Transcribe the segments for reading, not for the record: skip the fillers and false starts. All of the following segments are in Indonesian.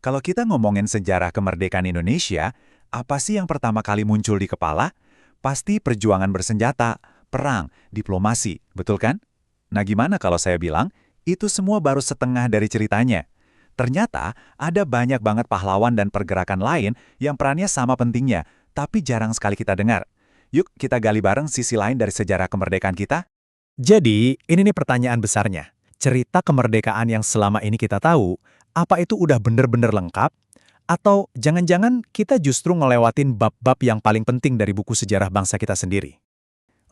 Kalau kita ngomongin sejarah kemerdekaan Indonesia, apa sih yang pertama kali muncul di kepala? Pasti perjuangan bersenjata, perang, diplomasi, betul kan? Nah gimana kalau saya bilang, itu semua baru setengah dari ceritanya. Ternyata ada banyak banget pahlawan dan pergerakan lain yang perannya sama pentingnya, tapi jarang sekali kita dengar. Yuk kita gali bareng sisi lain dari sejarah kemerdekaan kita. Jadi, ini nih pertanyaan besarnya. Cerita kemerdekaan yang selama ini kita tahu, apa itu udah bener-bener lengkap? Atau jangan-jangan kita justru ngelewatin bab-bab yang paling penting dari buku sejarah bangsa kita sendiri?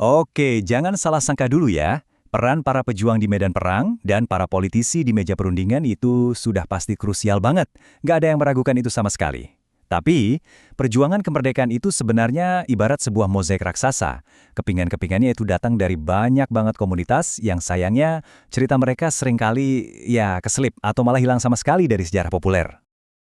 Oke, jangan salah sangka dulu ya. Peran para pejuang di medan perang dan para politisi di meja perundingan itu sudah pasti krusial banget. Nggak ada yang meragukan itu sama sekali. Tapi, perjuangan kemerdekaan itu sebenarnya ibarat sebuah mozaik raksasa. Kepingan-kepingannya itu datang dari banyak banget komunitas yang sayangnya cerita mereka seringkali ya keselip atau malah hilang sama sekali dari sejarah populer.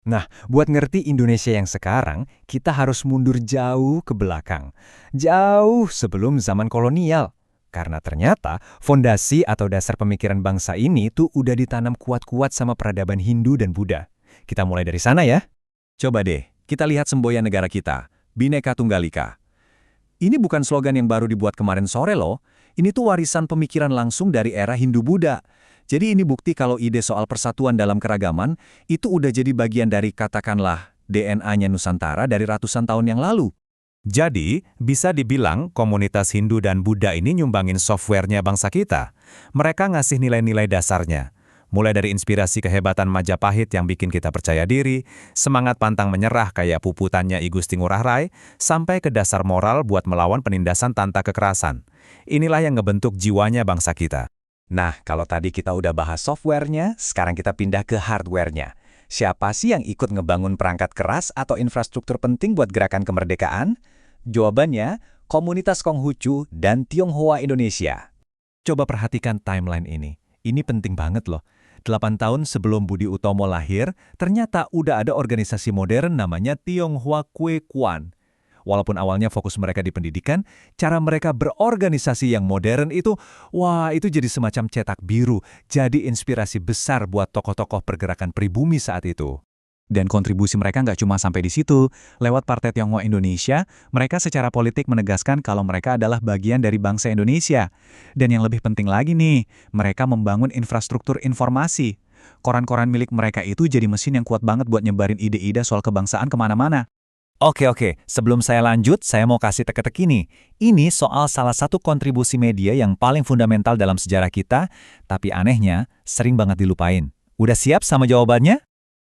Nah, buat ngerti Indonesia yang sekarang, kita harus mundur jauh ke belakang. Jauh sebelum zaman kolonial. Karena ternyata fondasi atau dasar pemikiran bangsa ini tuh udah ditanam kuat-kuat sama peradaban Hindu dan Buddha. Kita mulai dari sana ya. Coba deh, kita lihat semboyan negara kita, Bhinneka Tunggal Ika. Ini bukan slogan yang baru dibuat kemarin sore loh, ini tuh warisan pemikiran langsung dari era Hindu-Buddha. Jadi ini bukti kalau ide soal persatuan dalam keragaman itu udah jadi bagian dari katakanlah DNA-nya Nusantara dari ratusan tahun yang lalu. Jadi, bisa dibilang komunitas Hindu dan Buddha ini nyumbangin softwarenya bangsa kita. Mereka ngasih nilai-nilai dasarnya. Mulai dari inspirasi kehebatan Majapahit yang bikin kita percaya diri, semangat pantang menyerah kayak puputannya I Gusti Ngurah Rai, sampai ke dasar moral buat melawan penindasan tanpa kekerasan. Inilah yang ngebentuk jiwanya bangsa kita. Nah, kalau tadi kita udah bahas softwarenya, sekarang kita pindah ke hardwarenya. Siapa sih yang ikut ngebangun perangkat keras atau infrastruktur penting buat gerakan kemerdekaan? Jawabannya, komunitas Konghucu dan Tionghoa Indonesia. Coba perhatikan timeline ini. Ini penting banget loh. 8 tahun sebelum Budi Utomo lahir, ternyata udah ada organisasi modern namanya Tionghoa Kwe Kwan. Walaupun awalnya fokus mereka di pendidikan, cara mereka berorganisasi yang modern itu, wah itu jadi semacam cetak biru, jadi inspirasi besar buat tokoh-tokoh pergerakan pribumi saat itu. Dan kontribusi mereka nggak cuma sampai di situ. Lewat Partai Tionghoa Indonesia, mereka secara politik menegaskan kalau mereka adalah bagian dari bangsa Indonesia. Dan yang lebih penting lagi nih, mereka membangun infrastruktur informasi. Koran-koran milik mereka itu jadi mesin yang kuat banget buat nyebarin ide-ide soal kebangsaan kemana-mana. Oke, sebelum saya lanjut, saya mau kasih teka-teki nih. Ini soal salah satu kontribusi media yang paling fundamental dalam sejarah kita, tapi anehnya sering banget dilupain. Udah siap sama jawabannya?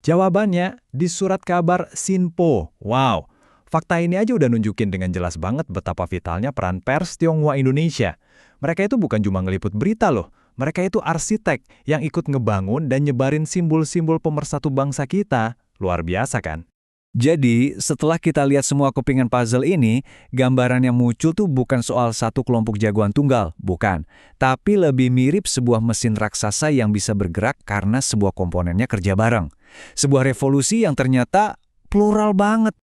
Jawabannya di surat kabar Sinpo. Wow, fakta ini aja udah nunjukin dengan jelas banget betapa vitalnya peran pers Tionghoa Indonesia. Mereka itu bukan cuma ngeliput berita loh, mereka itu arsitek yang ikut ngebangun dan nyebarin simbol-simbol pemersatu bangsa kita. Luar biasa kan? Jadi, setelah kita lihat semua kepingan puzzle ini, gambaran yang muncul tuh bukan soal satu kelompok jagoan tunggal, bukan. Tapi lebih mirip sebuah mesin raksasa yang bisa bergerak karena sebuah komponennya kerja bareng. Sebuah revolusi yang ternyata plural banget.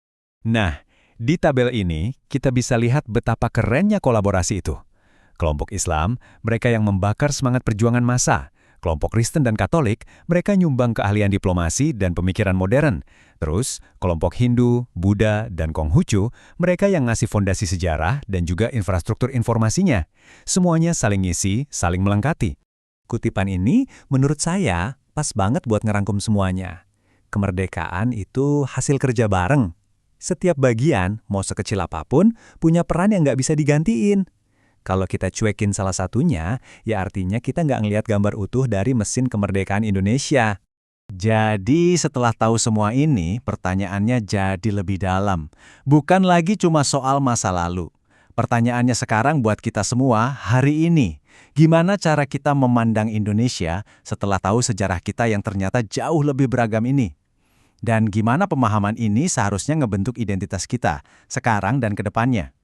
Nah, di tabel ini, kita bisa lihat betapa kerennya kolaborasi itu. Kelompok Islam, mereka yang membakar semangat perjuangan massa. Kelompok Kristen dan Katolik, mereka nyumbang keahlian diplomasi dan pemikiran modern. Terus, kelompok Hindu, Buddha, dan Konghucu, mereka yang ngasih fondasi sejarah dan juga infrastruktur informasinya. Semuanya saling ngisi, saling melengkapi. Kutipan ini, menurut saya, pas banget buat ngerangkum semuanya. Kemerdekaan itu hasil kerja bareng. Setiap bagian, mau sekecil apapun, punya peran yang nggak bisa digantiin. Kalau kita cuekin salah satunya, ya artinya kita nggak ngelihat gambar utuh dari mesin kemerdekaan Indonesia. Jadi setelah tahu semua ini, pertanyaannya jadi lebih dalam. Bukan lagi cuma soal masa lalu. Pertanyaannya sekarang buat kita semua hari ini. Gimana cara kita memandang Indonesia setelah tahu sejarah kita yang ternyata jauh lebih beragam ini? Dan gimana pemahaman ini seharusnya ngebentuk identitas kita sekarang dan ke depannya?